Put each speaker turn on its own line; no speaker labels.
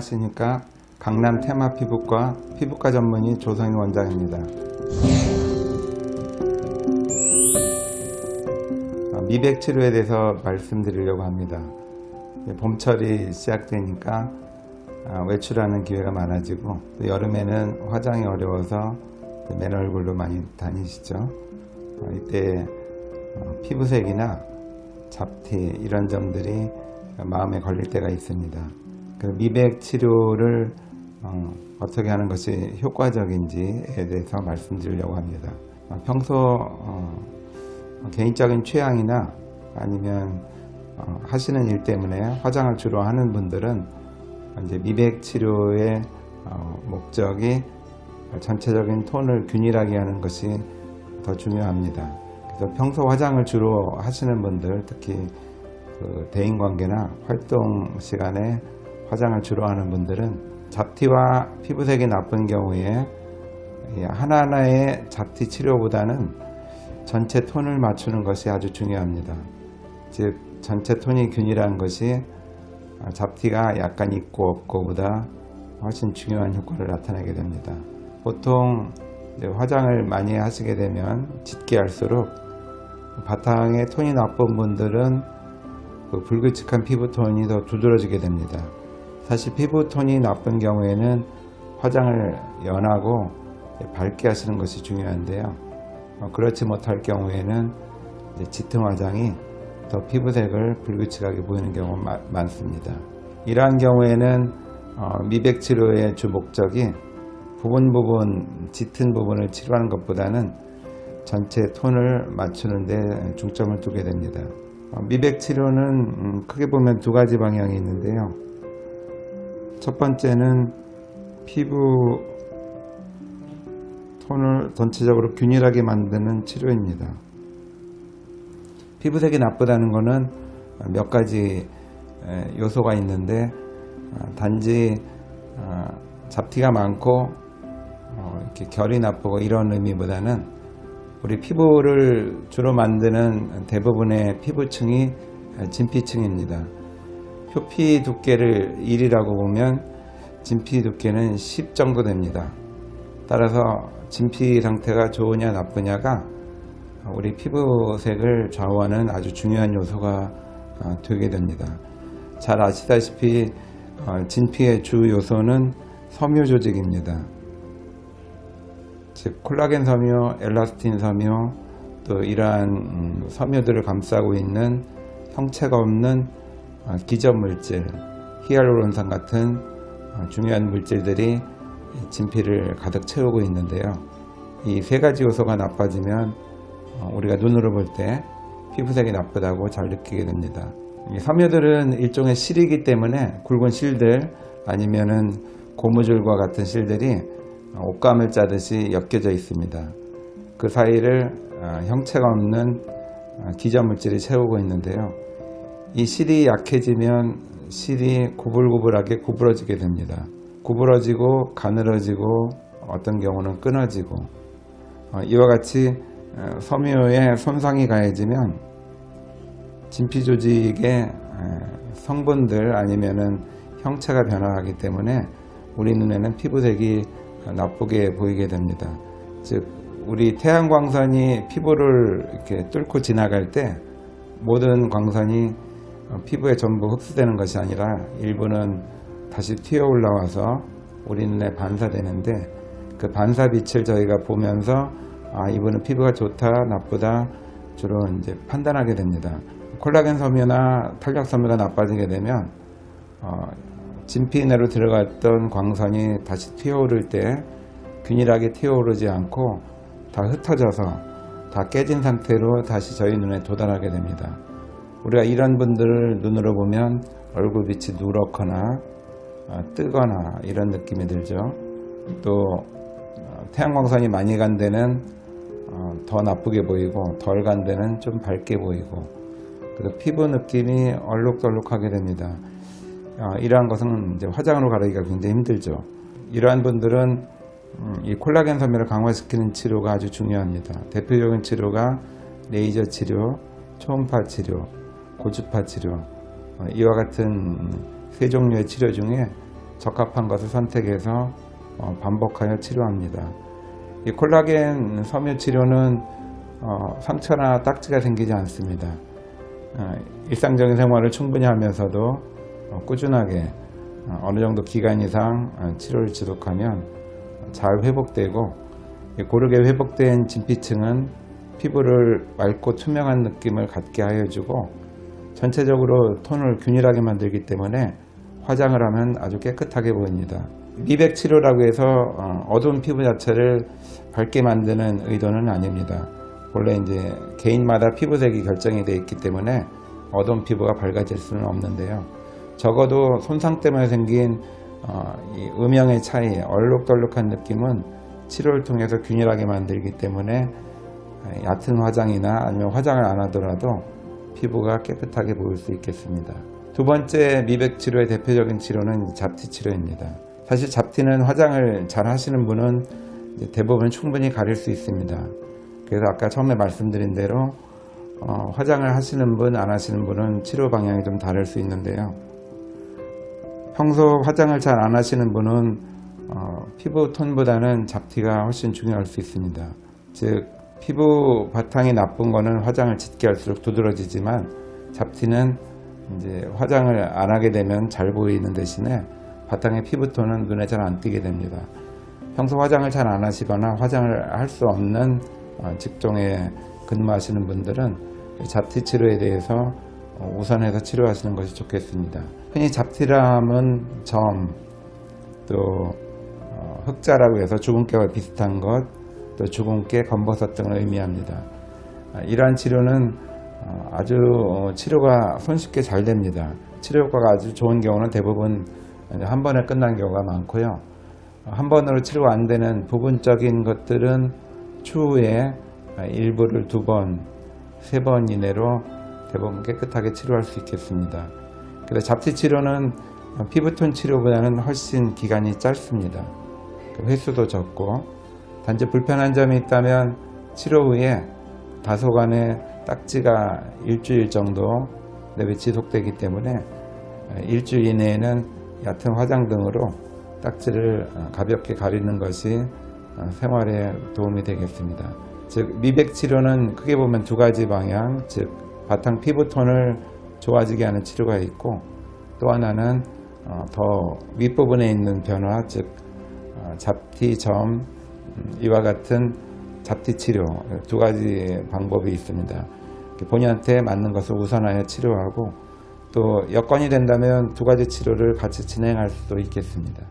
안녕하십니까. 강남 테마 피부과 피부과 전문의 조성인 원장입니다. 미백 치료에 대해서 말씀드리려고 합니다. 봄철이 시작되니까 외출하는 기회가 많아지고, 또 여름에는 화장이 어려워서 맨 얼굴로 많이 다니시죠. 이때 피부색이나 잡티 이런 점들이 마음에 걸릴 때가 있습니다. 그 미백 치료를 어떻게 하는 것이 효과적인지에 대해서 말씀드리려고 합니다. 평소 개인적인 취향이나 아니면 하시는 일 때문에 화장을 주로 하는 분들은 이제 미백 치료의 목적이 전체적인 톤을 균일하게 하는 것이 더 중요합니다. 그래서 평소 화장을 주로 하시는 분들, 특히 그 대인관계나 활동 시간에 화장을 주로 하는 분들은 잡티와 피부색이 나쁜 경우에 하나하나의 잡티 치료보다는 전체 톤을 맞추는 것이 아주 중요합니다. 즉 전체 톤이 균일한 것이 잡티가 약간 있고 없고보다 훨씬 중요한 효과를 나타내게 됩니다. 보통 화장을 많이 하시게 되면 짙게 할수록 바탕에 톤이 나쁜 분들은 그 불규칙한 피부톤이 더 두드러지게 됩니다. 사실 피부톤이 나쁜 경우에는 화장을 연하고 밝게 하시는 것이 중요한데요. 그렇지 못할 경우에는 짙은 화장이 더 피부색을 불규칙하게 보이는 경우가 많습니다. 이러한 경우에는 미백 치료의 주 목적이 부분 짙은 부분을 치료하는 것보다는 전체 톤을 맞추는 데 중점을 두게 됩니다. 미백 치료는 크게 보면 두 가지 방향이 있는데요. 첫 번째는 피부 톤을 전체적으로 균일하게 만드는 치료입니다. 피부색이 나쁘다는 것은 몇 가지 요소가 있는데, 단지 잡티가 많고 이렇게 결이 나쁘고 이런 의미보다는 우리 피부를 주로 만드는 대부분의 피부층이 진피층입니다. 표피 두께를 1이라고 보면 진피 두께는 10 정도 됩니다. 따라서 진피 상태가 좋으냐 나쁘냐가 우리 피부색을 좌우하는 아주 중요한 요소가 되게 됩니다. 잘 아시다시피 진피의 주 요소는 섬유 조직입니다. 즉 콜라겐 섬유, 엘라스틴 섬유, 또 이러한 섬유들을 감싸고 있는 형체가 없는 기전 물질, 히알루론산 같은 중요한 물질들이 진피를 가득 채우고 있는데요. 이 세 가지 요소가 나빠지면 우리가 눈으로 볼 때 피부색이 나쁘다고 잘 느끼게 됩니다. 이 섬유들은 일종의 실이기 때문에 굵은 실들 아니면은 고무줄과 같은 실들이 옷감을 짜듯이 엮여져 있습니다. 그 사이를 형체가 없는 기전 물질이 채우고 있는데요. 이 실이 약해지면 실이 구불구불하게 구부러지게 됩니다. 구부러지고 가늘어지고 어떤 경우는 끊어지고, 이와 같이 섬유에 손상이 가해지면 진피 조직의 성분들 아니면은 형체가 변화하기 때문에 우리 눈에는 피부색이 나쁘게 보이게 됩니다. 즉 우리 태양광선이 피부를 이렇게 뚫고 지나갈 때 모든 광선이 피부에 전부 흡수되는 것이 아니라 일부는 다시 튀어 올라와서 우리 눈에 반사되는데, 그 반사빛을 저희가 보면서 이분은 피부가 좋다 나쁘다 주로 이제 판단하게 됩니다. 콜라겐 섬유나 탄력 섬유가 나빠지게 되면 진피 내로 들어갔던 광선이 다시 튀어오를 때 균일하게 튀어오르지 않고 다 흩어져서 다 깨진 상태로 다시 저희 눈에 도달하게 됩니다. 우리가 이런 분들을 눈으로 보면 얼굴빛이 누렇거나 뜨거나 이런 느낌이 들죠. 또 태양광선이 많이 간 데는 더 나쁘게 보이고 덜 간 데는 좀 밝게 보이고, 그래서 피부 느낌이 얼룩덜룩하게 됩니다. 이러한 것은 이제 화장으로 가리기가 굉장히 힘들죠. 이러한 분들은 이 콜라겐 섬유를 강화시키는 치료가 아주 중요합니다. 대표적인 치료가 레이저 치료, 초음파 치료, 고주파 치료, 이와 같은 세 종류의 치료 중에 적합한 것을 선택해서 반복하여 치료합니다. 이 콜라겐 섬유 치료는 상처나 딱지가 생기지 않습니다. 일상적인 생활을 충분히 하면서도 꾸준하게 어느 정도 기간 이상 치료를 지속하면 잘 회복되고, 고르게 회복된 진피층은 피부를 맑고 투명한 느낌을 갖게 하여주고 전체적으로 톤을 균일하게 만들기 때문에 화장을 하면 아주 깨끗하게 보입니다. 미백 치료라고 해서 어두운 피부 자체를 밝게 만드는 의도는 아닙니다. 원래 이제 개인마다 피부색이 결정이 되어 있기 때문에 어두운 피부가 밝아질 수는 없는데요. 적어도 손상 때문에 생긴 이 음영의 차이, 얼룩덜룩한 느낌은 치료를 통해서 균일하게 만들기 때문에 얕은 화장이나 아니면 화장을 안 하더라도 피부가 깨끗하게 보일 수 있겠습니다. 두 번째 미백 치료의 대표적인 치료는 잡티 치료입니다. 사실 잡티는 화장을 잘 하시는 분은 대부분 충분히 가릴 수 있습니다. 그래서 아까 처음에 말씀드린 대로 화장을 하시는 분, 안 하시는 분은 치료 방향이 좀 다를 수 있는데요. 평소 화장을 잘 안 하시는 분은 피부 톤보다는 잡티가 훨씬 중요할 수 있습니다. 즉 피부 바탕이 나쁜 거는 화장을 짙게 할수록 두드러지지만 잡티는 이제 화장을 안 하게 되면 잘 보이는 대신에 바탕의 피부톤은 눈에 잘 안 띄게 됩니다. 평소 화장을 잘 안 하시거나 화장을 할 수 없는 직종에 근무하시는 분들은 잡티 치료에 대해서 우선해서 치료하시는 것이 좋겠습니다. 흔히 잡티라 하면 점, 또 흑자라고 해서 주근깨와 비슷한 것, 또 주근깨, 검버섯 등을 의미합니다. 이러한 치료는 아주 치료가 손쉽게 잘 됩니다. 치료 효과가 아주 좋은 경우는 대부분 한 번에 끝난 경우가 많고요. 한 번으로 치료가 안 되는 부분적인 것들은 추후에 일부를 2번, 3번 이내로 대부분 깨끗하게 치료할 수 있겠습니다. 그래서 잡티 치료는 피부톤 치료보다는 훨씬 기간이 짧습니다. 횟수도 적고, 단지 불편한 점이 있다면 치료 후에 다소간의 딱지가 일주일 정도 내외 지속되기 때문에 일주일 이내에는 얕은 화장 등으로 딱지를 가볍게 가리는 것이 생활에 도움이 되겠습니다. 즉 미백 치료는 크게 보면 2가지 방향, 즉 바탕 피부톤을 좋아지게 하는 치료가 있고, 또 하나는 더 윗부분에 있는 변화, 즉 잡티, 점, 이와 같은 잡티 치료 2가지 방법이 있습니다. 본인한테 맞는 것을 우선하여 치료하고, 또 여건이 된다면 2가지 치료를 같이 진행할 수도 있겠습니다.